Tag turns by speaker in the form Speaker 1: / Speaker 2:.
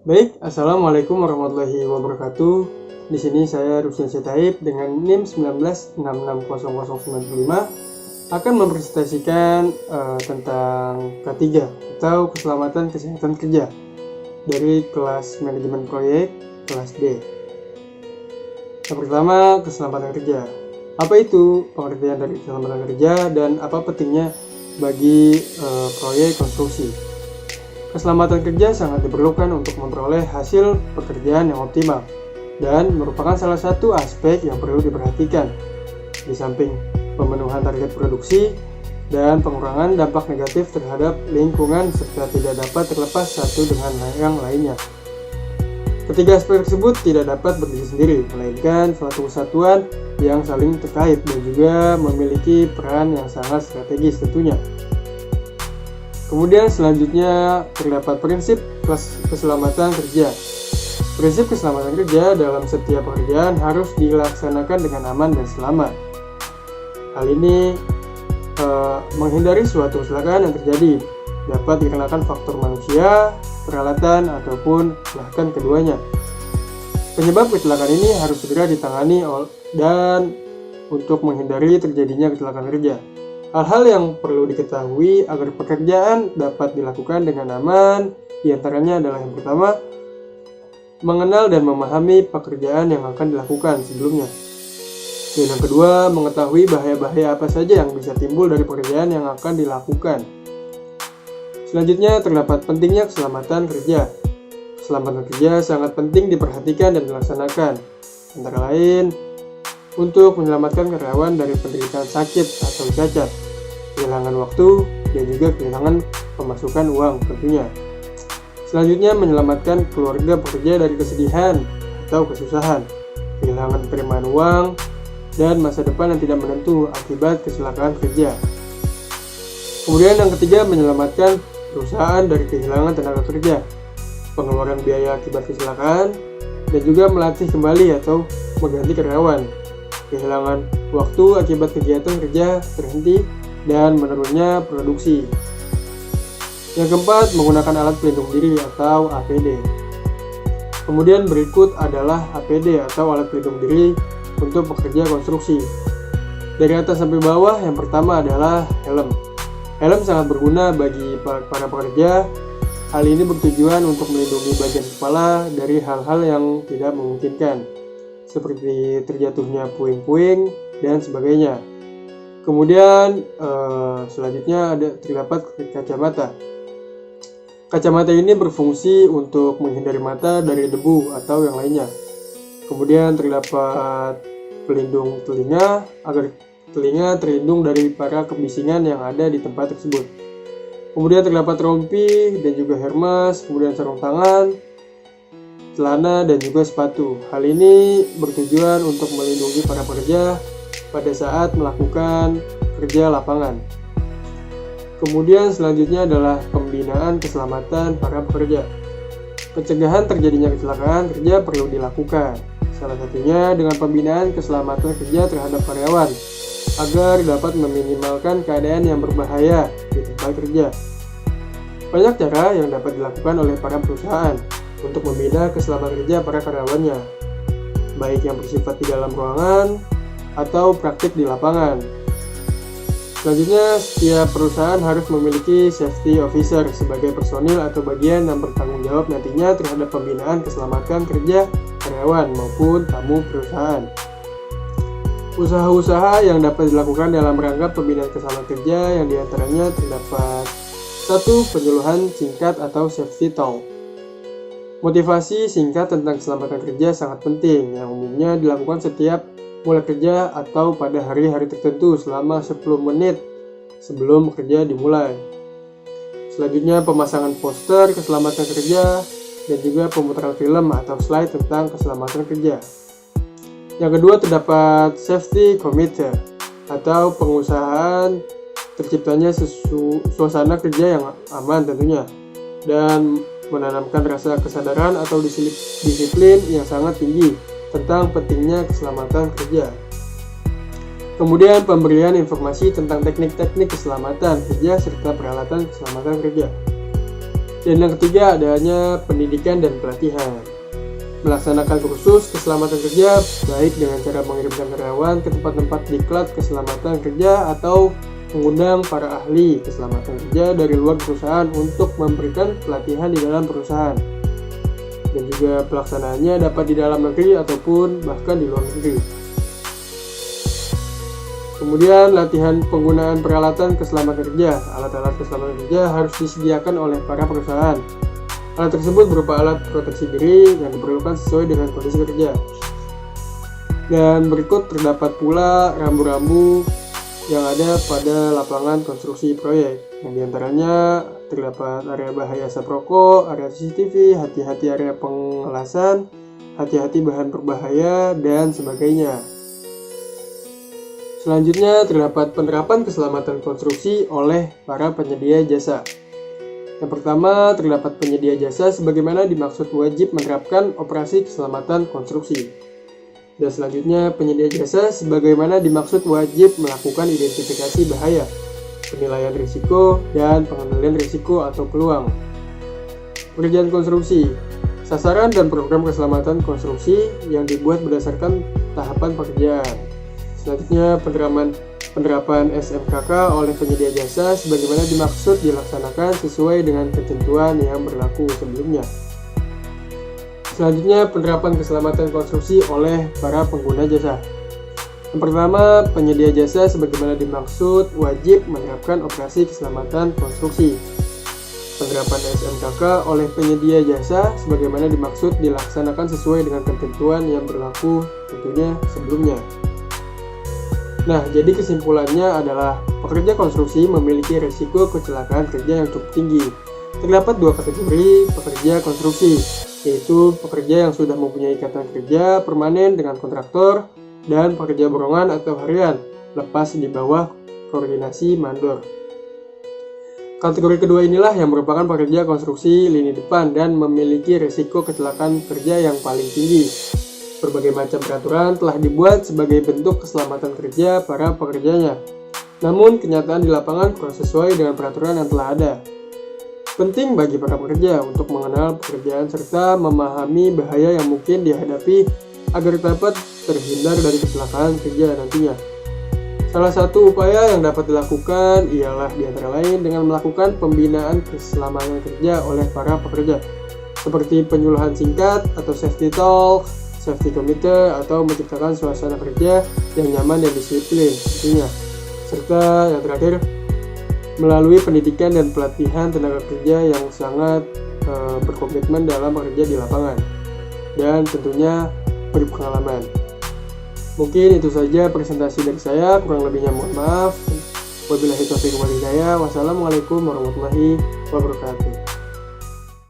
Speaker 1: Baik, Assalamualaikum warahmatullahi wabarakatuh. Di sini saya Ruslan Syetaib dengan NIM 19660095 akan mempresentasikan tentang K3 atau Keselamatan Kesehatan Kerja dari kelas Manajemen Proyek kelas D. Yang pertama, keselamatan kerja. Apa itu pengertian dari keselamatan kerja dan apa pentingnya bagi proyek konstruksi? Keselamatan kerja sangat diperlukan untuk memperoleh hasil pekerjaan yang optimal dan merupakan salah satu aspek yang perlu diperhatikan di samping pemenuhan target produksi dan pengurangan dampak negatif terhadap lingkungan serta tidak dapat terlepas satu dengan yang lainnya. Ketiga aspek tersebut tidak dapat berdiri sendiri, melainkan suatu kesatuan yang saling terkait dan juga memiliki peran yang sangat strategis tentunya. Kemudian selanjutnya terdapat prinsip keselamatan kerja. Prinsip keselamatan kerja dalam setiap pekerjaan harus dilaksanakan dengan aman dan selamat. Hal ini menghindari suatu kecelakaan yang terjadi. Dapat dikarenakan faktor manusia, peralatan, ataupun bahkan keduanya. Penyebab kecelakaan ini harus segera ditangani dan untuk menghindari terjadinya kecelakaan kerja. Hal-hal yang perlu diketahui agar pekerjaan dapat dilakukan dengan aman, diantaranya adalah yang pertama, mengenal dan memahami pekerjaan yang akan dilakukan sebelumnya. Dan yang kedua, mengetahui bahaya-bahaya apa saja yang bisa timbul dari pekerjaan yang akan dilakukan. Selanjutnya, terdapat pentingnya keselamatan kerja. Keselamatan kerja sangat penting diperhatikan dan dilaksanakan, antara lain, untuk menyelamatkan karyawan dari penderitaan sakit atau cacat, kehilangan waktu, dan juga kehilangan pemasukan uang tentunya. Selanjutnya, menyelamatkan keluarga pekerja dari kesedihan atau kesusahan, kehilangan penerimaan uang, dan masa depan yang tidak menentu akibat kecelakaan kerja. Kemudian yang ketiga, menyelamatkan perusahaan dari kehilangan tenaga kerja, pengeluaran biaya akibat kecelakaan, dan juga melatih kembali atau mengganti karyawan, kehilangan waktu akibat kegiatan kerja terhenti, dan menurunnya produksi. Yang keempat, menggunakan alat pelindung diri atau APD. Kemudian berikut adalah APD atau alat pelindung diri untuk pekerja konstruksi. Dari atas sampai bawah, yang pertama adalah helm. Helm sangat berguna bagi para pekerja. Hal ini bertujuan untuk melindungi bagian kepala dari hal-hal yang tidak memungkinkan, seperti terjatuhnya puing-puing dan sebagainya. Kemudian selanjutnya terdapat kacamata. Kacamata ini berfungsi untuk menghindari mata dari debu atau yang lainnya. Kemudian terdapat pelindung telinga agar telinga terlindung dari para kebisingan yang ada di tempat tersebut. Kemudian terdapat rompi dan juga hermes, kemudian sarung tangan, celana, dan juga sepatu. Hal ini bertujuan untuk melindungi para pekerja pada saat melakukan kerja lapangan. Kemudian selanjutnya adalah pembinaan keselamatan para pekerja. Pencegahan terjadinya kecelakaan kerja perlu dilakukan. Salah satunya dengan pembinaan keselamatan kerja terhadap karyawan agar dapat meminimalkan keadaan yang berbahaya di tempat kerja. Banyak cara yang dapat dilakukan oleh para perusahaan untuk membina keselamatan kerja para karyawannya, baik yang bersifat di dalam ruangan atau praktik di lapangan. Selanjutnya, setiap perusahaan harus memiliki safety officer sebagai personil atau bagian yang bertanggung jawab nantinya terhadap pembinaan keselamatan kerja karyawan maupun tamu perusahaan. Usaha-usaha yang dapat dilakukan dalam rangka pembinaan keselamatan kerja yang diantaranya terdapat 1. Penyuluhan singkat atau safety talk. Motivasi singkat tentang keselamatan kerja sangat penting yang umumnya dilakukan setiap mulai kerja atau pada hari-hari tertentu selama 10 menit sebelum kerja dimulai. Selanjutnya, pemasangan poster keselamatan kerja dan juga pemutaran film atau slide tentang keselamatan kerja. Yang kedua, terdapat safety committee atau pengusahaan terciptanya suasana kerja yang aman tentunya dan menanamkan rasa kesadaran atau disiplin yang sangat tinggi tentang pentingnya keselamatan kerja. Kemudian pemberian informasi tentang teknik-teknik keselamatan kerja serta peralatan keselamatan kerja. Dan yang ketiga, adanya pendidikan dan pelatihan. Melaksanakan kursus keselamatan kerja baik dengan cara mengirimkan karyawan ke tempat-tempat diklat keselamatan kerja atau mengundang para ahli keselamatan kerja dari luar perusahaan untuk memberikan pelatihan di dalam perusahaan. Dan juga pelaksanaannya dapat di dalam negeri ataupun bahkan di luar negeri. Kemudian latihan penggunaan peralatan keselamatan kerja. Alat-alat keselamatan kerja harus disediakan oleh para perusahaan. Alat tersebut berupa alat proteksi diri yang diperlukan sesuai dengan kondisi kerja. Dan berikut terdapat pula rambu-rambu yang ada pada lapangan konstruksi proyek. Yang diantaranya terdapat area bahaya asap rokok, area CCTV, hati-hati area pengelasan, hati-hati bahan berbahaya, dan sebagainya. Selanjutnya terdapat penerapan keselamatan konstruksi oleh para penyedia jasa. Yang pertama, terdapat penyedia jasa sebagaimana dimaksud wajib menerapkan operasi keselamatan konstruksi. Dan selanjutnya, penyedia jasa sebagaimana dimaksud wajib melakukan identifikasi bahaya, penilaian risiko, dan pengendalian risiko atau peluang. Pekerjaan konstruksi, sasaran dan program keselamatan konstruksi yang dibuat berdasarkan tahapan pekerjaan. Selanjutnya, penerapan SMKK oleh penyedia jasa sebagaimana dimaksud dilaksanakan sesuai dengan ketentuan yang berlaku sebelumnya. Selanjutnya, penerapan keselamatan konstruksi oleh para pengguna jasa. Yang pertama, penyedia jasa sebagaimana dimaksud wajib menerapkan operasi keselamatan konstruksi. Penerapan SMKK oleh penyedia jasa sebagaimana dimaksud dilaksanakan sesuai dengan ketentuan yang berlaku tentunya sebelumnya. Nah, jadi kesimpulannya adalah pekerja konstruksi memiliki risiko kecelakaan kerja yang cukup tinggi. Terdapat dua kategori pekerja konstruksi, yaitu pekerja yang sudah mempunyai ikatan kerja permanen dengan kontraktor dan pekerja borongan atau harian, lepas di bawah koordinasi mandor. Kategori kedua inilah yang merupakan pekerja konstruksi lini depan dan memiliki risiko kecelakaan kerja yang paling tinggi. Berbagai macam peraturan telah dibuat sebagai bentuk keselamatan kerja para pekerjanya. Namun, kenyataan di lapangan kurang sesuai dengan peraturan yang telah ada. Penting bagi para pekerja untuk mengenal pekerjaan serta memahami bahaya yang mungkin dihadapi agar dapat terhindar dari kecelakaan kerja nantinya. Salah satu upaya yang dapat dilakukan ialah antara lain dengan melakukan pembinaan keselamatan kerja oleh para pekerja, seperti penyuluhan singkat atau safety talk, safety committee, atau menciptakan suasana kerja yang nyaman dan disiplin tentunya. Serta yang terakhir, melalui pendidikan dan pelatihan tenaga kerja yang sangat berkomitmen dalam bekerja di lapangan dan tentunya berpengalaman. Mungkin itu saja presentasi dari saya, kurang lebihnya mohon maaf. Wabillahi taufiq wal hidayah. Wassalamualaikum warahmatullahi wabarakatuh.